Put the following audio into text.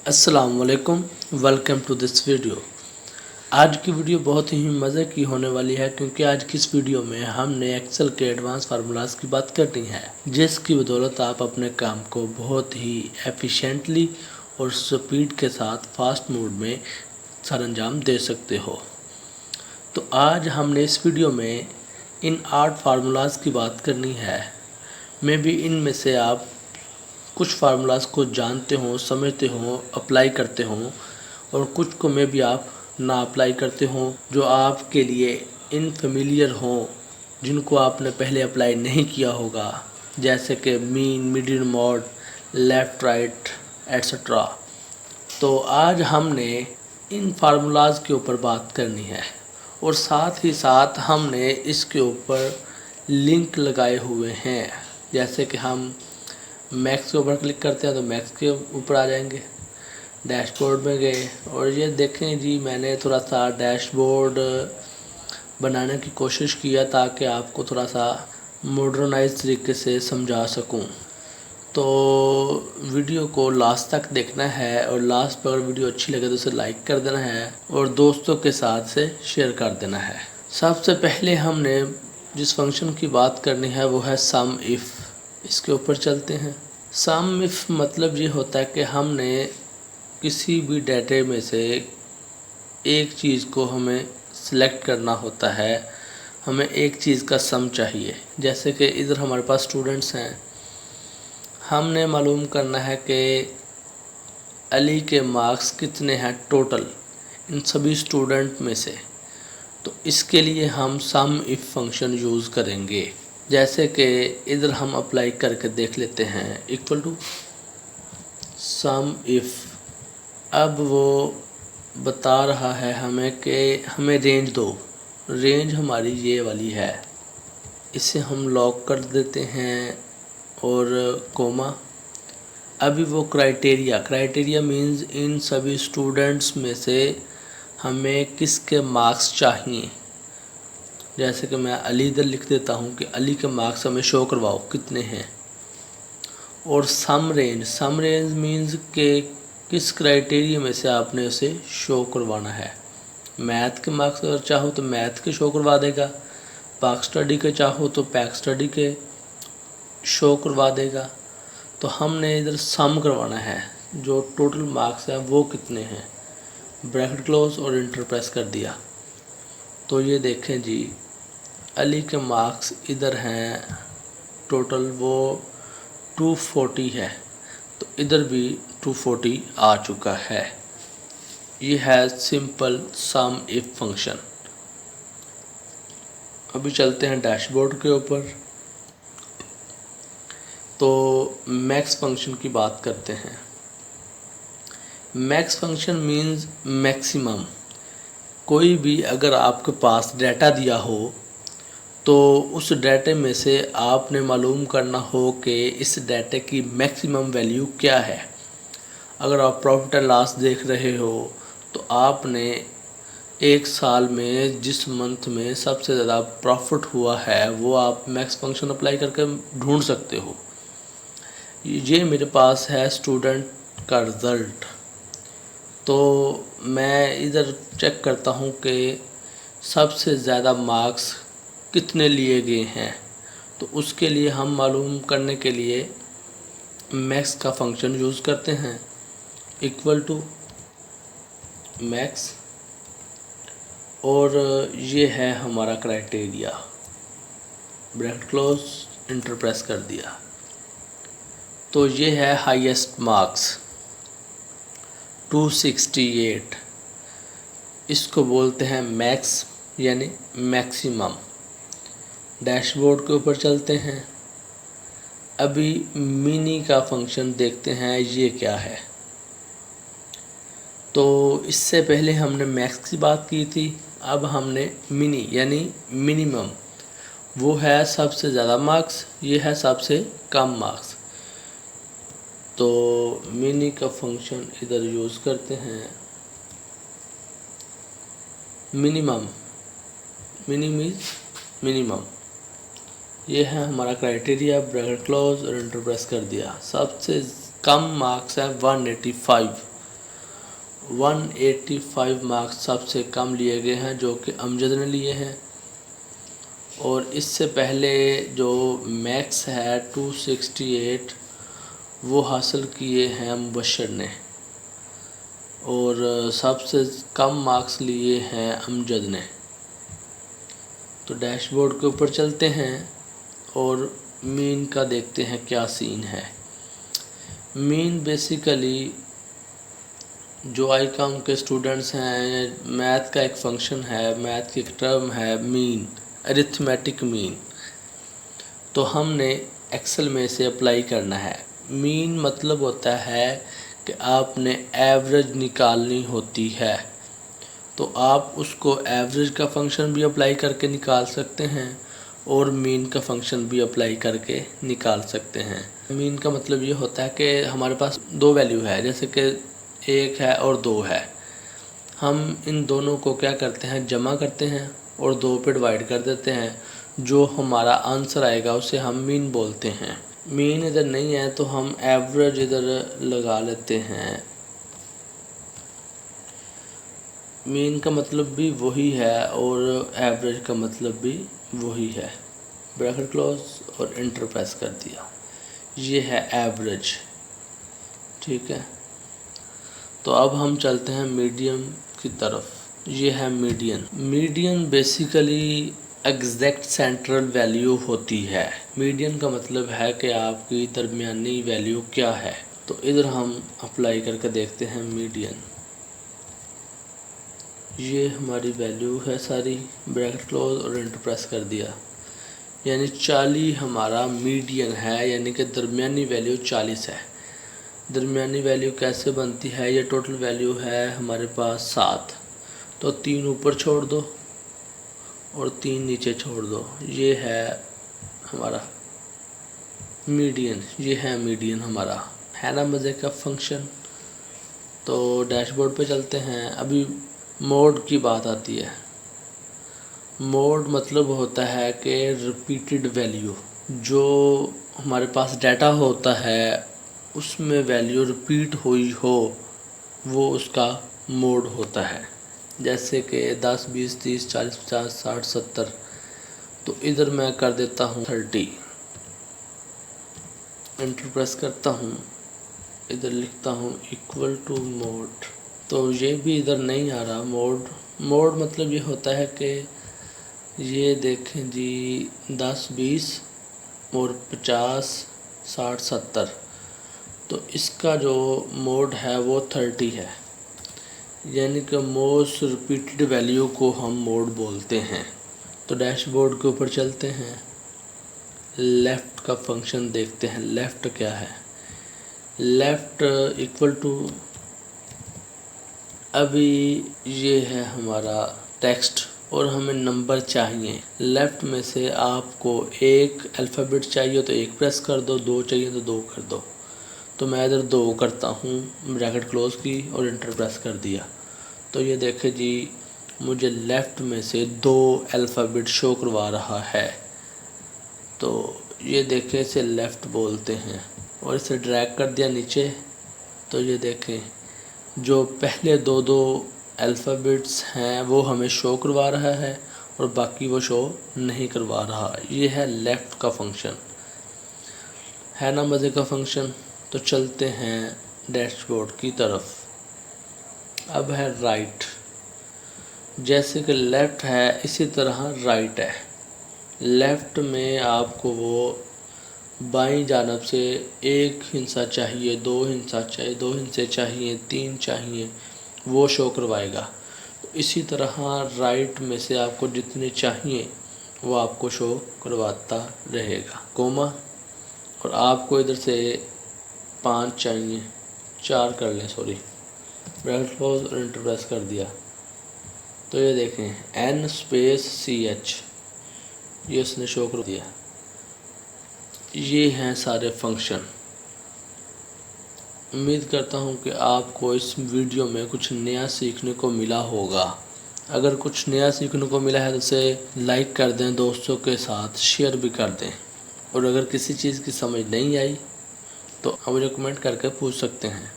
अस्सलाम वालेकुम, welcome to this video. आज की वीडियो बहुत ही मज़े की होने वाली है क्योंकि आज की इस वीडियो में हमने एक्सेल के एडवांस फार्मूलाज की बात करनी है, जिसकी बदौलत आप अपने काम को बहुत ही एफिशिएंटली और स्पीड के साथ फास्ट मोड में सरअंजाम दे सकते हो। तो आज हमने इस वीडियो में इन 8 फार्मूलाज की बात करनी है। मे बी इनमें से आप कुछ फार्मूलाज को जानते हो, समझते हो, अप्लाई करते हो और कुछ को मे भी आप ना अप्लाई करते हो, जो आपके लिए इनफेमिलियर हो, जिनको आपने पहले अप्लाई नहीं किया होगा, जैसे कि mean, median mode, left right etcetera. तो आज हमने इन फार्मूलाज के ऊपर बात करनी है और साथ ही साथ हमने इसके ऊपर लिंक लगाए हुए हैं। जैसे कि हम मैक्स के ऊपर क्लिक करते हैं तो मैक्स के ऊपर आ जाएंगे, डैशबोर्ड में गए और ये देखें जी, मैंने थोड़ा सा डैशबोर्ड बनाने की कोशिश किया ताकि आपको थोड़ा सा मॉडर्नाइज तरीके से समझा सकूं। तो वीडियो को लास्ट तक देखना है और लास्ट पर अगर वीडियो अच्छी लगे तो उसे लाइक कर देना है और दोस्तों के साथ से शेयर कर देना है। सबसे पहले हमने जिस फंक्शन की बात करनी है वो है सम इफ़। इसके ऊपर चलते हैं। सम इफ़ मतलब ये होता है कि हमने किसी भी डाटे में से एक चीज़ को हमें सिलेक्ट करना होता है, हमें एक चीज़ का सम चाहिए। जैसे कि इधर हमारे पास स्टूडेंट्स हैं, हमने मालूम करना है कि अली के मार्क्स कितने हैं टोटल इन सभी स्टूडेंट में से। तो इसके लिए हम सम इफ़ फंक्शन यूज़ करेंगे। जैसे कि इधर हम अप्लाई करके देख लेते हैं, इक्वल टू सम इफ़। अब वो बता रहा है हमें कि हमें रेंज दो। रेंज हमारी ये वाली है, इसे हम लॉक कर देते हैं और कोमा। अभी वो क्राइटेरिया मीन्स इन सभी स्टूडेंट्स में से हमें किसके मार्क्स चाहिए। जैसे कि मैं अली इधर लिख देता हूँ कि अली के मार्क्स हमें शो करवाओ कितने हैं। और सम रेंज मीन्स के किस क्राइटेरिया में से आपने उसे शो करवाना है। मैथ के मार्क्स अगर चाहो तो मैथ के शो करवा देगा, पाक स्टडी के चाहो तो पैक स्टडी के शो करवा देगा। तो हमने इधर सम करवाना है, जो टोटल मार्क्स हैं वो कितने हैं। ब्रैकेट क्लोज और इंटर प्रेस कर दिया तो ये देखें जी, अली के मार्क्स इधर हैं टोटल वो 240 है, तो इधर भी 240 आ चुका है। ये है सिंपल सम इफ फंक्शन। अभी चलते हैं डैशबोर्ड के ऊपर, तो मैक्स फंक्शन की बात करते हैं। Max function means maximum. कोई भी अगर आपके पास डाटा दिया हो तो उस डाटे में से आपने मालूम करना हो कि इस डाटे की मैक्सिमम वैल्यू क्या है। अगर आप प्रॉफिट एंड लॉस देख रहे हो तो आपने एक साल में जिस मंथ में सबसे ज़्यादा प्रॉफिट हुआ है वो आप मैक्स फंक्शन अप्लाई करके ढूंढ सकते हो। ये मेरे पास है स्टूडेंट का रिज़ल्ट, तो मैं इधर चेक करता हूँ कि सबसे ज़्यादा मार्क्स कितने लिए गए हैं। तो उसके लिए हम मालूम करने के लिए मैक्स का फंक्शन यूज़ करते हैं, इक्वल टू मैक्स। और ये है हमारा criteria, bracket close, enter press कर दिया तो ये है हाईएस्ट मार्क्स 268। इसको बोलते हैं मैक्स यानी मैक्सिमम। डैशबोर्ड के ऊपर चलते हैं। अभी मिनी का फंक्शन देखते हैं ये क्या है। तो इससे पहले हमने मैक्स की बात की थी, अब हमने मिनी यानी मिनिमम, वो है सबसे ज़्यादा मार्क्स, ये है सबसे कम मार्क्स। तो मिनी का फंक्शन इधर यूज़ करते हैं। मिनिमम, मिनिमम, ये है हमारा क्राइटेरिया, ब्रैकेट क्लोज और इंटर प्रेस कर दिया। सबसे कम मार्क्स है 185, 185 मार्क्स सबसे कम लिए गए हैं, जो कि अमजद ने लिए हैं। और इससे पहले जो मैथ्स है 268 वो हासिल किए हैं मुबशर ने, और सबसे कम मार्क्स लिए हैं अमजद ने। तो डैशबोर्ड के ऊपर चलते हैं और मीन का देखते हैं क्या सीन है। मीन बेसिकली जो आईकॉम के स्टूडेंट्स हैं, मैथ का एक फंक्शन है, मैथ की एक टर्म है मीन, अरिथमेटिक मीन। तो हमने एक्सेल में इसे अप्लाई करना है। मीन मतलब होता है कि आपने एवरेज निकालनी होती है, तो आप उसको एवरेज का फंक्शन भी अप्लाई करके निकाल सकते हैं और मीन का फंक्शन भी अप्लाई करके निकाल सकते हैं। मीन का मतलब ये होता है कि हमारे पास दो वैल्यू है, जैसे कि 1 है और 2 है। हम इन दोनों को क्या करते हैं, जमा करते हैं और 2 पे डिवाइड कर देते हैं। जो हमारा आंसर आएगा उसे हम मीन बोलते हैं। मीन इधर नहीं है तो हम एवरेज इधर लगा लेते हैं। मीन का मतलब भी वही है और एवरेज का मतलब भी वही है। ब्रैकेट क्लोज और एंटर प्रेस कर दिया, ये है एवरेज। ठीक है, तो अब हम चलते हैं मीडियम की तरफ। ये है median. Median basically exact central value होती है। मीडियन का मतलब है कि आपकी दरमियानी वैल्यू क्या है। तो इधर हम अप्लाई करके देखते हैं मीडियन। ये हमारी वैल्यू है सारी, ब्रैकेट क्लोज और एंटर प्रेस कर दिया, यानी 40 हमारा मीडियन है, यानी कि दरमियानी वैल्यू 40 है। दरमियानी वैल्यू कैसे बनती है, ये टोटल वैल्यू है हमारे पास 7, तो 3 ऊपर छोड़ दो और 3 नीचे छोड़ दो, ये है हमारा मीडियन। ये है मीडियन हमारा, है ना मज़े का फंक्शन। तो डैशबोर्ड पे चलते हैं। अभी मोड की बात आती है। मोड मतलब होता है कि रिपीटेड वैल्यू, जो हमारे पास डाटा होता है उसमें वैल्यू रिपीट हुई हो, वो उसका मोड होता है। जैसे कि 10, 20, 30, 40, 50, 60, 70। तो इधर मैं कर देता हूँ 30, एंटर प्रेस करता हूँ, इधर लिखता हूँ इक्वल टू मोड। तो ये भी इधर नहीं आ रहा मोड। मोड मतलब ये होता है कि ये देखें जी 10, 20 और 50, 60, 70। तो इसका जो मोड है वो 30 है, यानी कि मोस्ट रिपीटेड वैल्यू को हम मोड बोलते हैं। तो डैशबोर्ड के ऊपर चलते हैं, लेफ़्ट का फंक्शन देखते हैं। लेफ़्ट क्या है, लेफ़्ट इक्वल टू, अभी ये है हमारा टेक्स्ट और हमें नंबर चाहिए। लेफ़्ट में से आपको एक अल्फ़ाबेट चाहिए तो 1 प्रेस कर दो, 2 चाहिए तो 2 कर दो। तो मैं इधर 2 करता हूँ, ब्रैकेट क्लोज की और एंटर प्रेस कर दिया। तो ये देखे जी, मुझे लेफ़्ट में से 2 अल्फ़ाबेट शो करवा रहा है। तो ये देखें, इसे लेफ़्ट बोलते हैं। और इसे ड्रैग कर दिया नीचे, तो ये देखें जो पहले 2 अल्फ़ाबेट्स हैं वो हमें शो करवा रहा है और बाकी वो शो नहीं करवा रहा। ये है लेफ़्ट का फंक्शन, है ना मज़े का फंक्शन। तो चलते हैं डैशबोर्ड की तरफ। अब है राइट। जैसे कि लेफ़्ट है इसी तरह राइट है। लेफ़्ट में आपको वो बाईं जानिब से 1 हिस्सा चाहिए, 2 हिस्सा चाहिए, 2 हिस्से चाहिए, 3 चाहिए, वो शो करवाएगा। तो इसी तरह राइट में से आपको जितने चाहिए वो आपको शो करवाता रहेगा। कोमा, और आपको इधर से 5 चाहिए, 4 कर लें, सॉरी, ब्रैकेट क्लोज और एंटर प्रेस कर दिया। तो ये देखें N स्पेस CH, ये उसने शो कर दिया। ये हैं सारे फंक्शन। उम्मीद करता हूँ कि आपको इस वीडियो में कुछ नया सीखने को मिला होगा। अगर कुछ नया सीखने को मिला है तो उसे लाइक कर दें, दोस्तों के साथ शेयर भी कर दें। और अगर किसी चीज़ की समझ नहीं आई तो आप मुझे कमेंट करके पूछ सकते हैं।